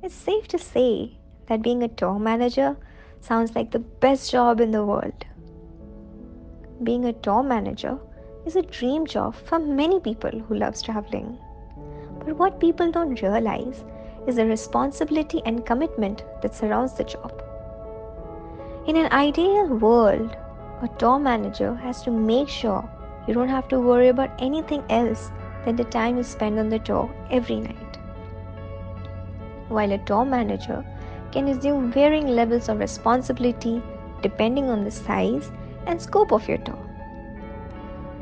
It's safe to say that being a tour manager sounds like the best job in the world. Being a tour manager is a dream job for many people who loves traveling. But what people don't realize is the responsibility and commitment that surrounds the job. In an ideal world, a tour manager has to make sure you don't have to worry about anything else than the time you spend on the tour every night. While a tour manager can assume varying levels of responsibility depending on the size and scope of your tour.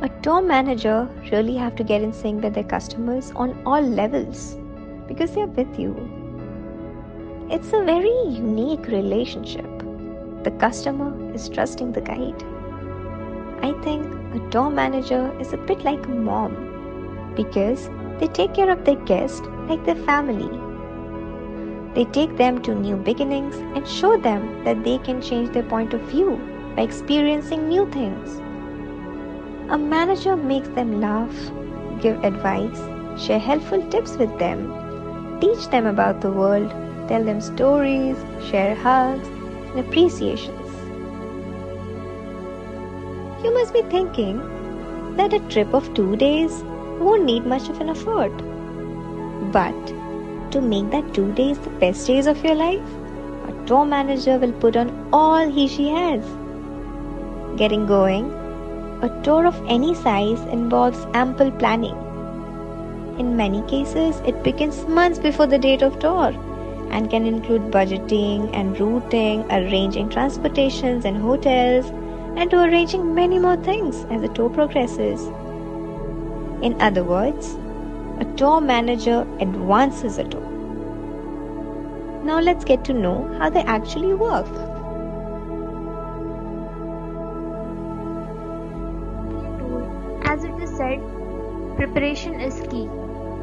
A tour manager really have to get in sync with their customers on all levels because they are with you. It's a very unique relationship. The customer is trusting the guide. I think a tour manager is a bit like a mom because they take care of their guests like their family. They take them to new beginnings and show them that they can change their point of view by experiencing new things. A manager makes them laugh, give advice, share helpful tips with them, teach them about the world, tell them stories, share hugs and appreciations. You must be thinking that a trip of 2 days won't need much of an effort. But to make that 2 days the best days of your life, a tour manager will put on all she has. Getting going, a tour of any size involves ample planning. In many cases, it begins months before the date of tour and can include budgeting and routing, arranging transportations and hotels, and to arranging many more things as the tour progresses. In other words, a tour manager advances a tour. Now let's get to know how they actually work. As it is said, preparation is key.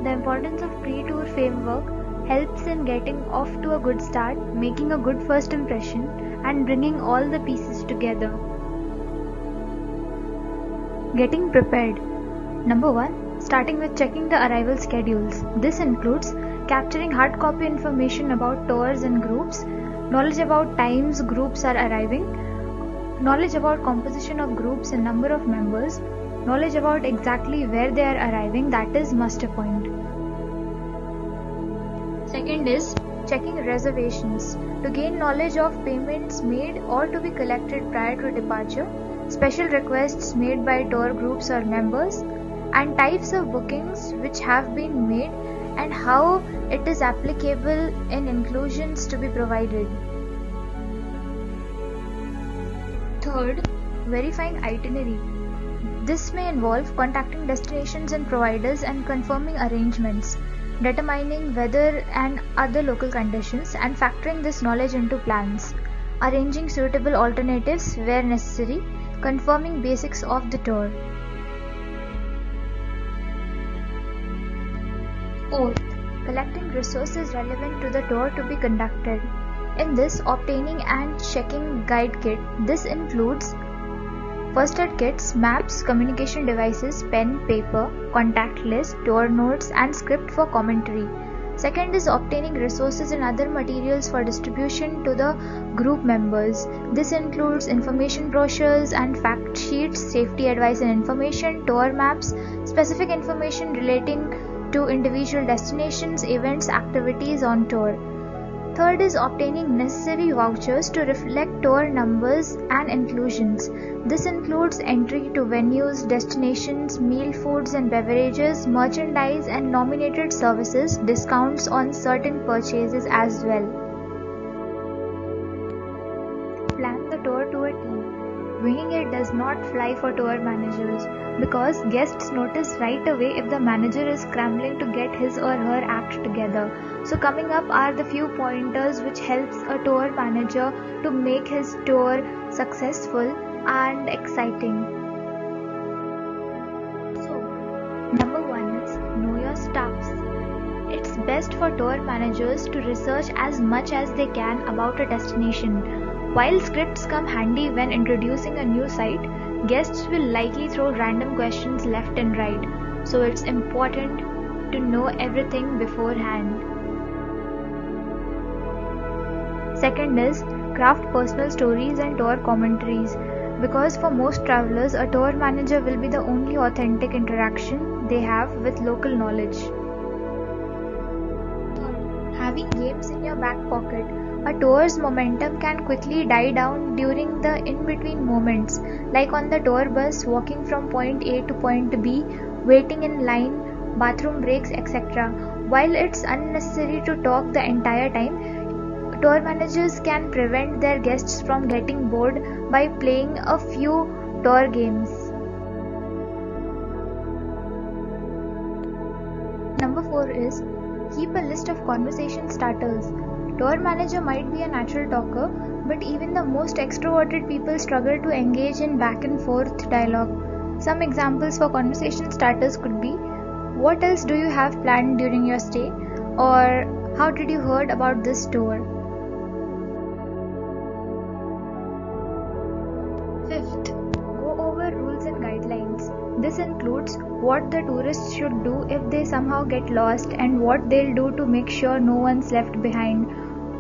The importance of pre-tour framework helps in getting off to a good start, making a good first impression, and bringing all the pieces together. Getting prepared. Number 1. Starting with checking the arrival schedules. This includes capturing hard copy information about tours and groups, knowledge about times groups are arriving, knowledge about composition of groups and number of members, knowledge about exactly where they are arriving, that is muster point. Second is checking reservations to gain knowledge of payments made or to be collected prior to departure, special requests made by tour groups or members, and types of bookings which have been made and how it is applicable in inclusions to be provided. Third, verifying itinerary. This may involve contacting destinations and providers and confirming arrangements, determining weather and other local conditions and factoring this knowledge into plans, arranging suitable alternatives where necessary, confirming basics of the tour. Fourth, collecting resources relevant to the tour to be conducted. In this, obtaining and checking guide kit. This includes first aid kits, maps, communication devices, pen, paper, contact list, tour notes, and script for commentary. Second is obtaining resources and other materials for distribution to the group members. This includes information brochures and fact sheets, safety advice and information, tour maps, specific information relating to individual destinations, events, activities on tour. Third is obtaining necessary vouchers to reflect tour numbers and inclusions. This includes entry to venues, destinations, meal, foods and beverages, merchandise and nominated services, discounts on certain purchases as well. Plan the tour to a T. Winging it does not fly for tour managers because guests notice right away if the manager is scrambling to get his or her act together. So coming up are the few pointers which helps a tour manager to make his tour successful and exciting. So, number 1 is know your staffs. It's best for tour managers to research as much as they can about a destination. While scripts come handy when introducing a new site, guests will likely throw random questions left and right, so it's important to know everything beforehand. Second is craft personal stories and tour commentaries, because for most travelers, a tour manager will be the only authentic interaction they have with local knowledge. Third, having games in your back pocket. A tour's momentum can quickly die down during the in-between moments, like on the tour bus, walking from point A to point B, waiting in line, bathroom breaks, etc. While it's unnecessary to talk the entire time, tour managers can prevent their guests from getting bored by playing a few tour games. Number 4 is keep a list of conversation starters. Tour manager might be a natural talker, but even the most extroverted people struggle to engage in back and forth dialogue. Some examples for conversation starters could be, what else do you have planned during your stay? Or how did you heard about this tour? Fifth, go over rules and guidelines. This includes what the tourists should do if they somehow get lost and what they'll do to make sure no one's left behind.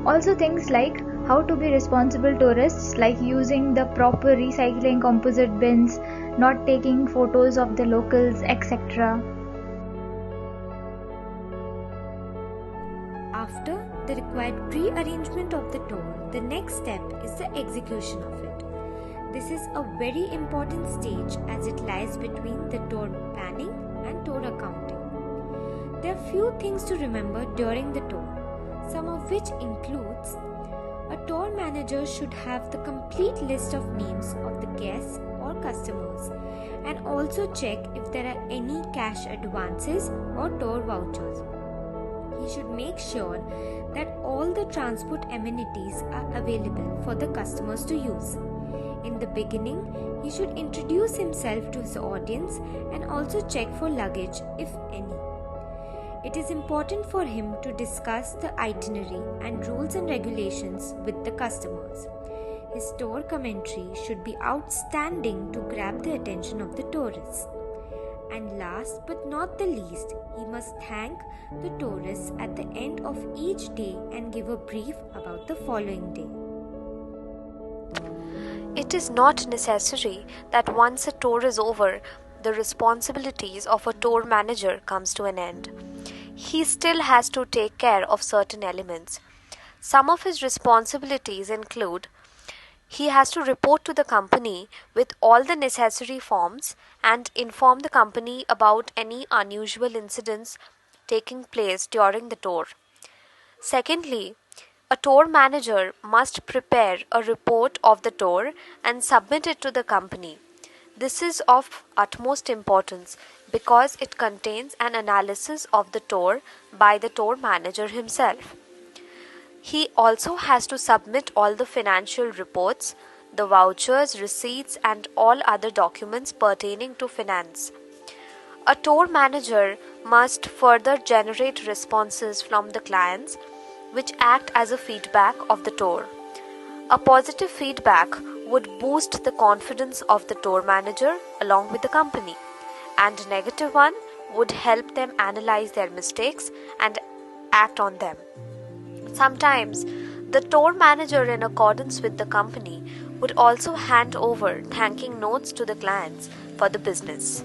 Also things like how to be responsible tourists, like using the proper recycling composite bins, not taking photos of the locals, etc. After the required pre-arrangement of the tour, the next step is the execution of it. This is a very important stage as it lies between the tour planning and tour accounting. There are few things to remember during the tour, some of which includes a tour manager should have the complete list of names of the guests or customers and also check if there are any cash advances or tour vouchers. He should make sure that all the transport amenities are available for the customers to use. In the beginning, he should introduce himself to his audience and also check for luggage if any. It is important for him to discuss the itinerary and rules and regulations with the customers. His tour commentary should be outstanding to grab the attention of the tourists. And last but not the least, he must thank the tourists at the end of each day and give a brief about the following day. It is not necessary that once a tour is over, the responsibilities of a tour manager comes to an end. He still has to take care of certain elements. Some of his responsibilities include he has to report to the company with all the necessary forms and inform the company about any unusual incidents taking place during the tour. Secondly, a tour manager must prepare a report of the tour and submit it to the company. This is of utmost importance because it contains an analysis of the tour by the tour manager himself. He also has to submit all the financial reports, the vouchers, receipts, and all other documents pertaining to finance. A tour manager must further generate responses from the clients, which act as a feedback of the tour. A positive feedback would boost the confidence of the tour manager along with the company, and a negative one would help them analyze their mistakes and act on them. Sometimes, the tour manager, in accordance with the company, would also hand over thanking notes to the clients for the business.